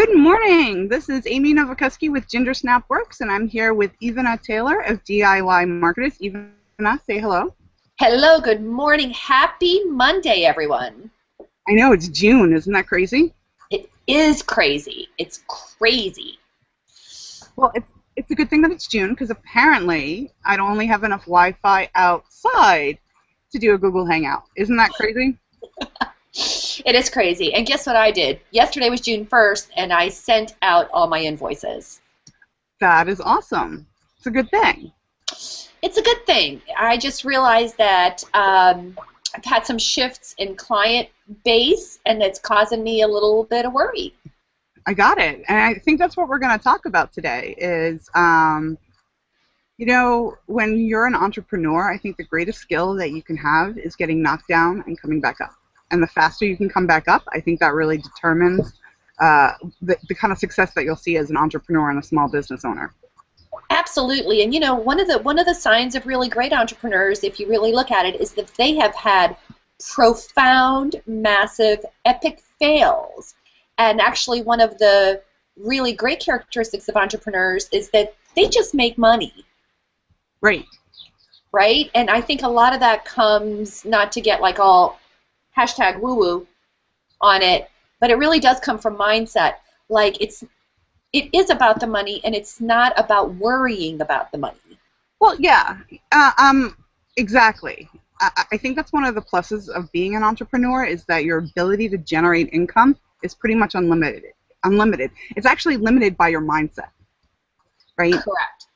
Good morning. This is Amy Novakuski with Ginger Snap Works, and I'm here with Ivana Taylor of DIY Marketers. Ivana, say hello. Hello, good morning. Happy Monday, everyone. I know, it's June. Isn't that crazy? It is crazy. It's crazy. Well, it's a good thing that it's June, because apparently I don't only have enough Wi-Fi outside to do a Google Hangout. Isn't that crazy? It is crazy. And guess what I did? Yesterday was June 1st, and I sent out all my invoices. That is awesome. It's a good thing. It's a good thing. I just realized that I've had some shifts in client base, and it's causing me a little bit of worry. I got it. And I think that's what we're going to talk about today is, you know, when you're an entrepreneur, I think the greatest skill that you can have is getting knocked down and coming back up. And the faster you can come back up, I think that really determines the kind of success that you'll see as an entrepreneur and a small business owner. Absolutely. And you know, one of the signs of really great entrepreneurs, if you really look at it, is that they have had profound, massive, epic fails. And actually, one of the really great characteristics of entrepreneurs is that they just make money. Right. Right? And I think a lot of that comes, not to get like all hashtag woo-woo on it, but it really does come from mindset. Like it is about the money, and it's not about worrying about the money. Well, yeah, exactly. I think that's one of the pluses of being an entrepreneur is that your ability to generate income is pretty much unlimited. It's actually limited by your mindset, right? Correct.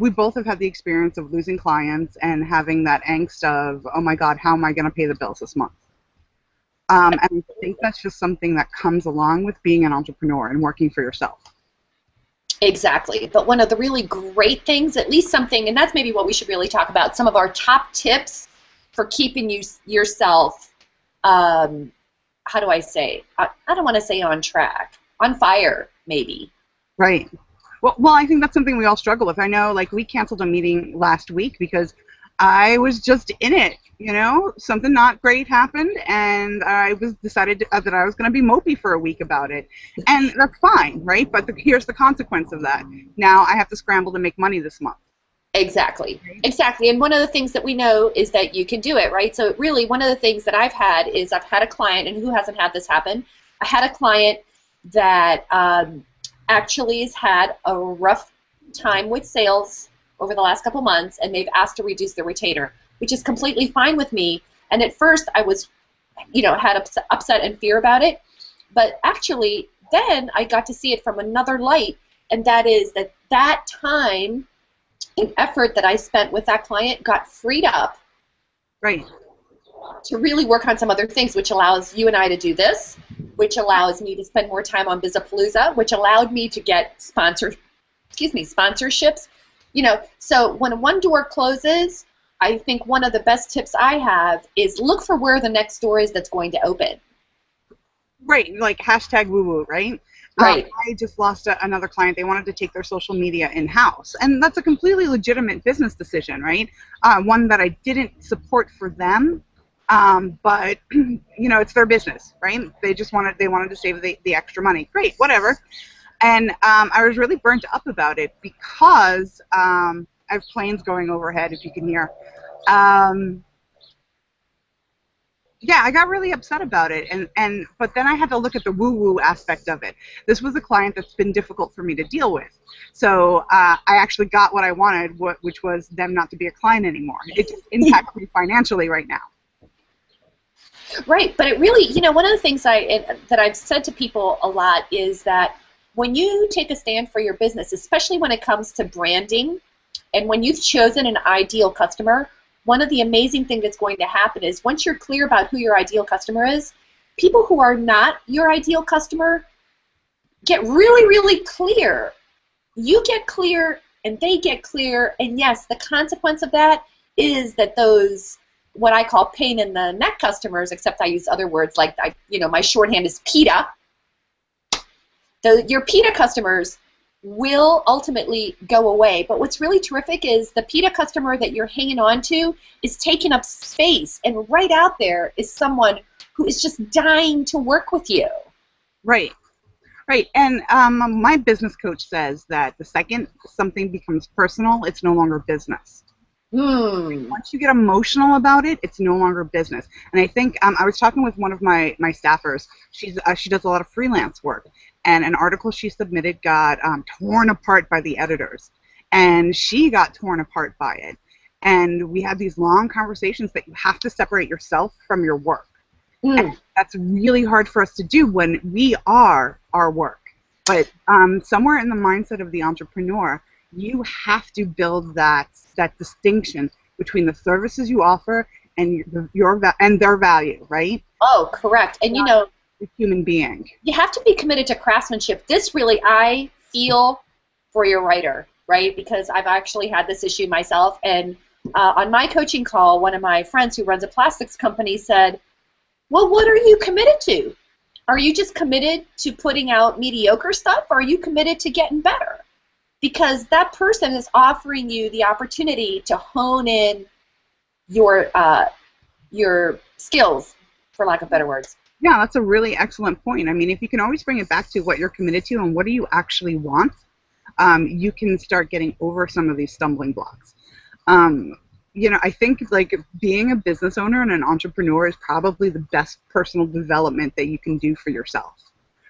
We both have had the experience of losing clients and having that angst of, oh my God, how am I going to pay the bills this month? And I think that's just something that comes along with being an entrepreneur and working for yourself. Exactly. But one of the really great things, at least something, and that's maybe what we should really talk about, some of our top tips for keeping yourself, how do I say? I don't want to say on track, on fire, maybe. Right. Well, I think that's something we all struggle with. I know, like, we canceled a meeting last week because I was just in it, you know? Something not great happened, and I decided that I was going to be mopey for a week about it. And that's fine, right? But here's the consequence of that. Now I have to scramble to make money this month. Exactly. Exactly. And one of the things that we know is that you can do it, right? So really, one of the things that I've had is I've had a client, and who hasn't had this happen? I had a client that actually has had a rough time with sales over the last couple months, and they've asked to reduce their retainer, which is completely fine with me. And at first I was, you know, had upset and fear about it, but actually then I got to see it from another light, and that is that time and effort that I spent with that client got freed up. Right. To really work on some other things, which allows you and I to do this, which allows me to spend more time on Bizapalooza, which allowed me to get sponsorships. You know, so when one door closes, I think one of the best tips I have is look for where the next door is that's going to open. Right, like hashtag woo-woo, right? Right. I just lost another client. They wanted to take their social media in-house, and that's a completely legitimate business decision, right? One that I didn't support for them. But you know, it's their business, right? They wanted to save the extra money. Great, whatever. And I was really burnt up about it because I have planes going overhead, if you can hear. Yeah, I got really upset about it, but then I had to look at the woo-woo aspect of it. This was a client that's been difficult for me to deal with. So I actually got what I wanted, which was them not to be a client anymore. It just impacts me financially right now. Right, but it really, you know, one of the things that I've said to people a lot is that when you take a stand for your business, especially when it comes to branding, and when you've chosen an ideal customer, one of the amazing things that's going to happen is once you're clear about who your ideal customer is, people who are not your ideal customer get really, really clear. You get clear, and they get clear, and yes, the consequence of that is that those what I call pain in the neck customers, except I use other words like, you know, my shorthand is PITA. Your PITA customers will ultimately go away. But what's really terrific is the PITA customer that you're hanging on to is taking up space, and right out there is someone who is just dying to work with you. Right. Right, and my business coach says that the second something becomes personal, it's no longer business. Hmm. Once you get emotional about it, it's no longer business. And I think I was talking with one of my staffers. She does a lot of freelance work, and an article she submitted got torn apart by the editors, and she got torn apart by it. And we had these long conversations that you have to separate yourself from your work. Hmm. And that's really hard for us to do when we are our work. But somewhere in the mindset of the entrepreneur, you have to build that distinction between the services you offer and and their value, right? Oh, correct. And Not the human being. you have to be committed to craftsmanship. This really, I feel for your writer, right? Because I've actually had this issue myself. And on my coaching call, one of my friends who runs a plastics company said, well, what are you committed to? Are you just committed to putting out mediocre stuff, or are you committed to getting better? Because that person is offering you the opportunity to hone in your skills, for lack of better words. Yeah, that's a really excellent point. I mean, if you can always bring it back to what you're committed to and what do you actually want, you can start getting over some of these stumbling blocks. You know, I think like being a business owner and an entrepreneur is probably the best personal development that you can do for yourself,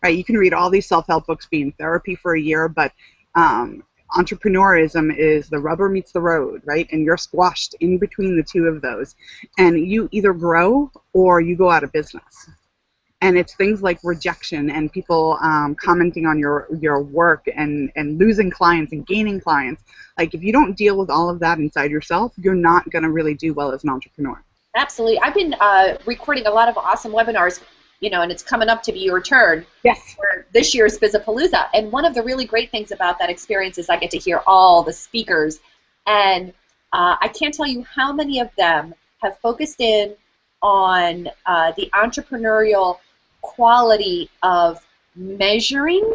right? You can read all these self-help books, be in therapy for a year, but entrepreneurism is the rubber meets the road, right? And you're squashed in between the two of those, and you either grow or you go out of business. And it's things like rejection and people commenting on your work and losing clients and gaining clients. Like if you don't deal with all of that inside yourself, you're not going to really do well as an entrepreneur. Absolutely. I've been recording a lot of awesome webinars, you know, and it's coming up to be your turn. Yes. For this year's Bizapalooza. And one of the really great things about that experience is I get to hear all the speakers. And I can't tell you how many of them have focused in on the entrepreneurial quality of measuring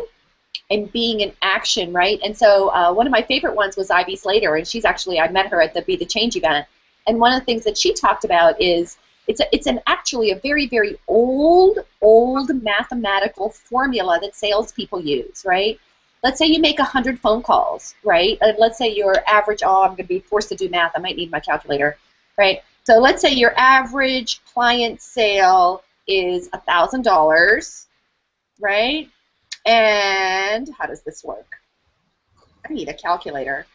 and being in action, right? And so one of my favorite ones was Ivy Slater, and she's actually, I met her at the Be the Change event, and one of the things that she talked about is it's actually a very, very old mathematical formula that salespeople use, right? Let's say you make 100 phone calls, right? And let's say your average, oh, I'm going to be forced to do math, I might need my calculator, right? So let's say your average client sale is $1,000, right? And how does this work? I need a calculator.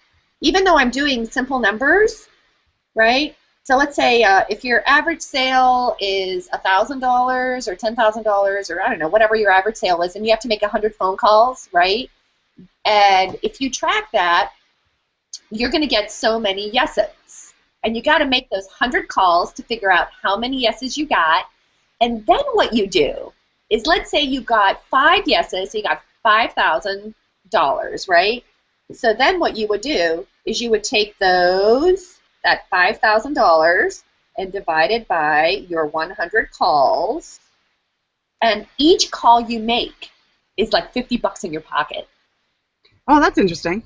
Even though I'm doing simple numbers, right? So let's say if your average sale is $1,000 or $10,000 or I don't know, whatever your average sale is, and you have to make 100 phone calls, right? And if you track that, you're going to get so many yeses. And you got to make those 100 calls to figure out how many yeses you got. And then what you do is, let's say you got 5 yeses, so you got $5,000, right? So then what you would do is you would take that $5,000 and divide it by your 100 calls, and each call you make is like $50 in your pocket. Oh, that's interesting.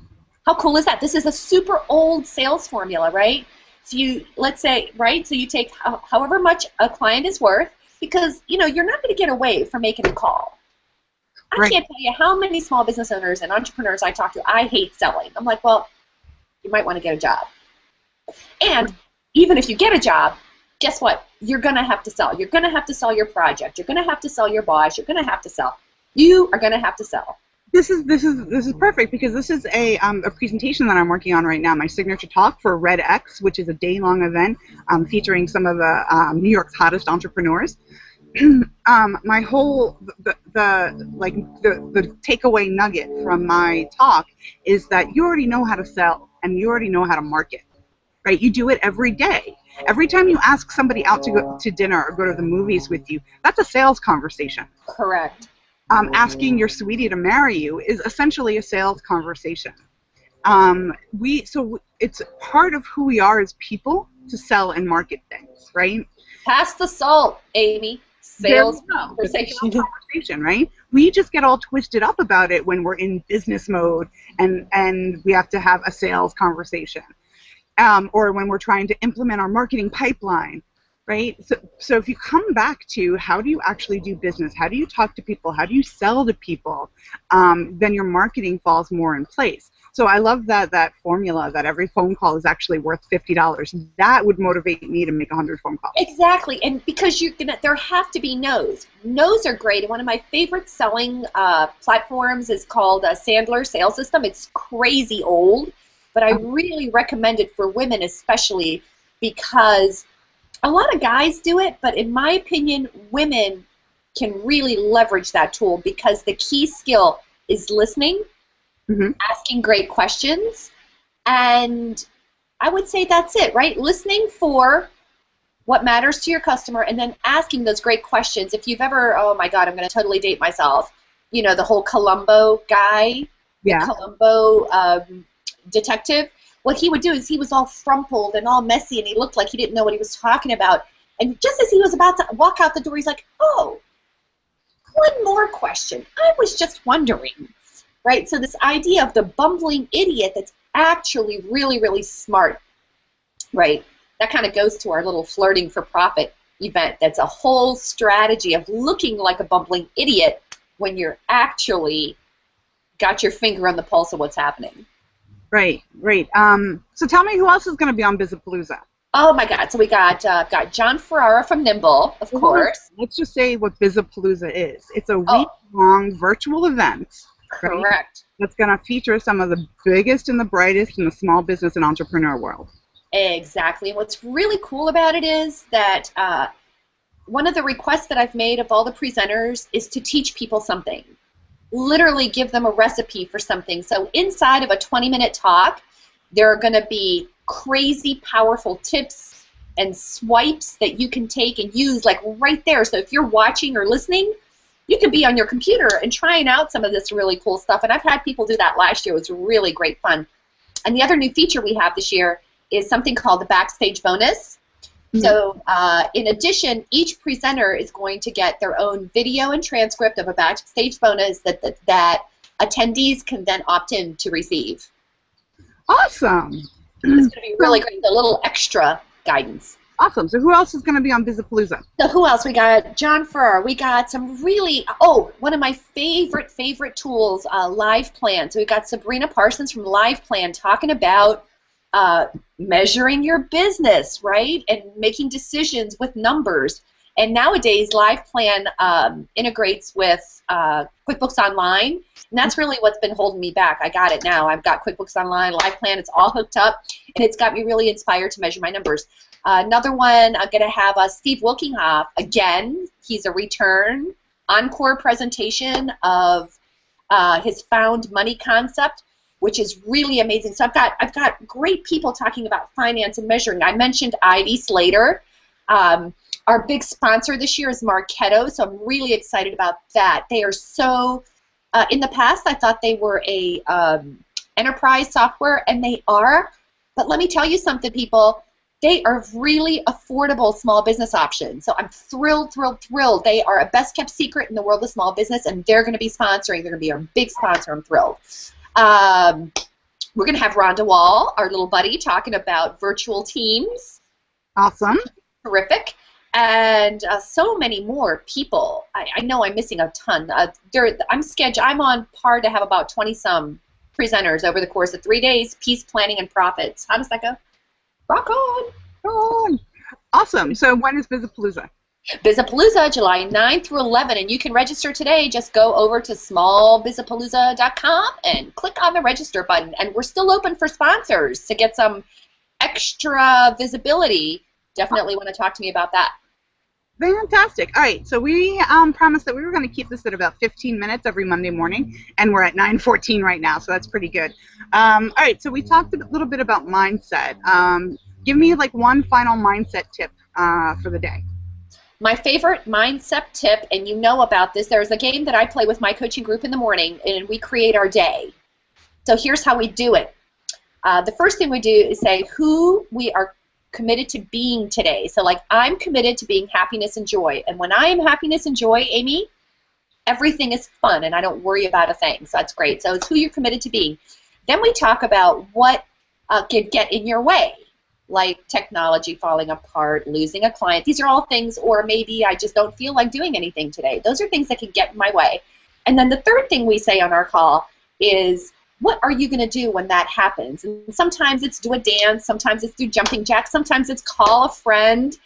How cool is that? This is a super old sales formula, right? So let's say, right, so you take however much a client is worth, because, you know, you're not going to get away from making a call. I can't tell you how many small business owners and entrepreneurs I talk to, I hate selling. I'm like, well, you might want to get a job. And even if you get a job, guess what? You're going to have to sell. You're going to have to sell your project. You're going to have to sell your boss. You're going to have to sell. You are going to have to sell. This is perfect, because this is a presentation that I'm working on right now, my signature talk for Red X, which is a day-long event featuring some of the New York's hottest entrepreneurs. My whole the takeaway nugget from my talk is that you already know how to sell and you already know how to market, right? You do it every day. Every time you ask somebody out to go to dinner or go to the movies with you, that's a sales conversation. Correct. Asking your sweetie to marry you is essentially a sales conversation. So it's part of who we are as people to sell and market things, right? Pass the salt, Amy. Sales conversation, right? We just get all twisted up about it when we're in business mode and we have to have a sales conversation. Or when we're trying to implement our marketing pipeline. right? So if you come back to how do you actually do business, how do you talk to people, how do you sell to people, then your marketing falls more in place. So I love that formula that every phone call is actually worth $50. That would motivate me to make 100 phone calls. Exactly, and because there have to be no's. No's are great, and one of my favorite selling platforms is called Sandler System. It's crazy old, but I really recommend it for women especially because a lot of guys do it, but in my opinion, women can really leverage that tool because the key skill is listening, asking great questions, and I would say that's it, right? Listening for what matters to your customer and then asking those great questions. If you've ever, oh my God, I'm going to totally date myself, you know, the whole Columbo guy, the Columbo detective, what he would do is he was all frumpled and all messy and he looked like he didn't know what he was talking about. And just as he was about to walk out the door, he's like, oh, one more question. I was just wondering, right? So this idea of the bumbling idiot that's actually really, really smart, right? That kind of goes to our little flirting for profit event. That's a whole strategy of looking like a bumbling idiot when you're actually got your finger on the pulse of what's happening. Right. So tell me who else is going to be on Bizapalooza? Oh my God! So we got John Ferrara from Nimble, of course. Let's just say what Bizapalooza is. It's a week-long virtual event. Correct. Right? That's going to feature some of the biggest and the brightest in the small business and entrepreneur world. Exactly. And what's really cool about it is that one of the requests that I've made of all the presenters is to teach people something. Literally give them a recipe for something. So inside of a 20-minute talk, there are going to be crazy powerful tips and swipes that you can take and use like right there. So if you're watching or listening, you could be on your computer and trying out some of this really cool stuff. And I've had people do that last year. It was really great fun. And the other new feature we have this year is something called the Backstage Bonus. So in addition, each presenter is going to get their own video and transcript of a Backstage Bonus that attendees can then opt in to receive. Awesome. It's going to be really great. A little extra guidance. Awesome. So who else is going to be on Bizapalooza? So who else? We got John Ferrer. We got some really, one of my favorite tools, Live Plan. So we got Sabrina Parsons from Live Plan talking about measuring your business, right, and making decisions with numbers. And nowadays, Live Plan integrates with QuickBooks Online, and that's really what's been holding me back. I got it now. I've got QuickBooks Online, Live Plan. It's all hooked up, and it's got me really inspired to measure my numbers. Another one, I'm going to have Steve Wilkinghoff. Again, he's a return encore presentation of his found money concept, which is really amazing. So I've got great people talking about finance and measuring. I mentioned Ivy Slater. Our big sponsor this year is Marketo, so I'm really excited about that. They are so, in the past I thought they were a enterprise software, and they are, but let me tell you something, people. They are really affordable small business options. So I'm thrilled. They are a best-kept secret in the world of small business, and they're going to be sponsoring. They're going to be our big sponsor. I'm thrilled. We're going to have Rhonda Wall, our little buddy, talking about virtual teams. Awesome. Terrific. And so many more people. I know I'm missing a ton. I'm on par to have about 20-some presenters over the course of 3 days, peace, planning, and profits. How does that go? Rock on. Go on. Awesome. So when is Bizapalooza? Bizapalooza, July 9th through 11, and you can register today. Just go over to smallbizapalooza.com and click on the register button. And we're still open for sponsors to get some extra visibility. Definitely want to talk to me about that. Fantastic. All right, so we promised that we were going to keep this at about 15 minutes every Monday morning, and we're at 9:14 right now, so that's pretty good. All right, so we talked a little bit about mindset. Give me like one final mindset tip for the day. My favorite mindset tip, and you know about this, there's a game that I play with my coaching group in the morning, and we create our day. So here's how we do it. The first thing we do is say who we are committed to being today. So like, I'm committed to being happiness and joy. And when I am happiness and joy, Amy, everything is fun and I don't worry about a thing. So that's great. So it's who you're committed to being. Then we talk about what could get in your way. like technology falling apart, losing a client. These are all things, or maybe I just don't feel like doing anything today. Those are things that can get in my way. And then the third thing we say on our call is, what are you going to do when that happens? And sometimes it's do a dance, sometimes it's do jumping jacks, sometimes it's call a friend.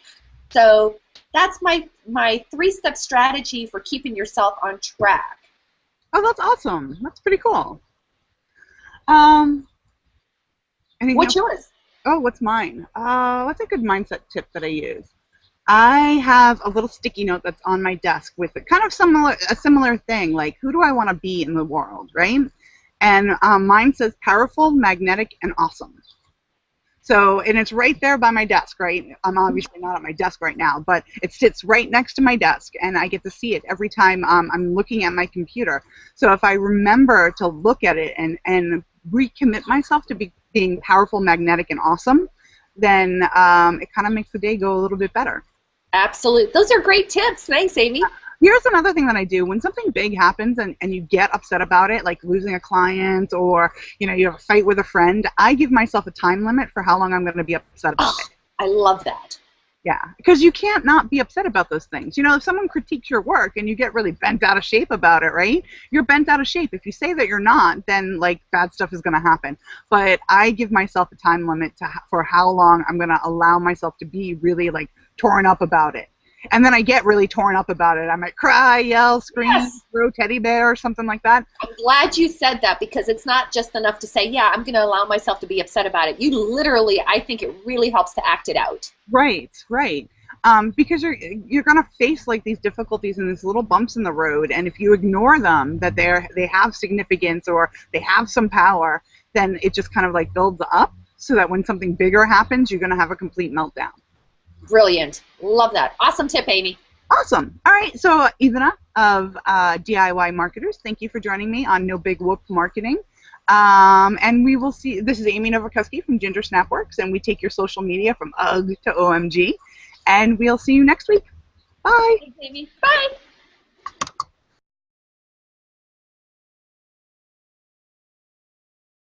So that's my 3-step strategy for keeping yourself on track. Oh, that's awesome. That's pretty cool. What's yours? Oh, what's mine? What's a good mindset tip that I use? I have a little sticky note that's on my desk with kind of a similar thing, like who do I want to be in the world, right? And mine says powerful, magnetic, and awesome. So, and it's right there by my desk, right? I'm obviously not at my desk right now, but it sits right next to my desk, and I get to see it every time I'm looking at my computer. So if I remember to look at it and recommit myself to being powerful, magnetic, and awesome, then it kind of makes the day go a little bit better. Absolutely. Those are great tips. Thanks, Amy. Here's another thing that I do. When something big happens and you get upset about it, like losing a client or you have a fight with a friend, I give myself a time limit for how long I'm going to be upset about it. I love that. Yeah, because you can't not be upset about those things. If someone critiques your work and you get really bent out of shape about it, right? You're bent out of shape. If you say that you're not, then like bad stuff is going to happen. But I give myself a time limit for how long I'm going to allow myself to be really like torn up about it. And then I get really torn up about it. I might cry, yell, scream, Yes. throw teddy bear or something like that. I'm glad you said that, because it's not just enough to say, yeah, I'm going to allow myself to be upset about it. You literally, I think it really helps to act it out. Right, right. Because you're going to face like these difficulties and these little bumps in the road, and if you ignore them, that they have significance or they have some power, then it just kind of like builds up so that when something bigger happens, you're going to have a complete meltdown. Brilliant. Love that. Awesome tip, Amy. Awesome. All right. So, Ivana of DIY Marketers, thank you for joining me on No Big Whop Marketing. And we will see. This is Amy Novakuski from Ginger Snapworks, and we take your social media from UGG to OMG. And we'll see you next week. Bye. Thanks, Amy. Bye.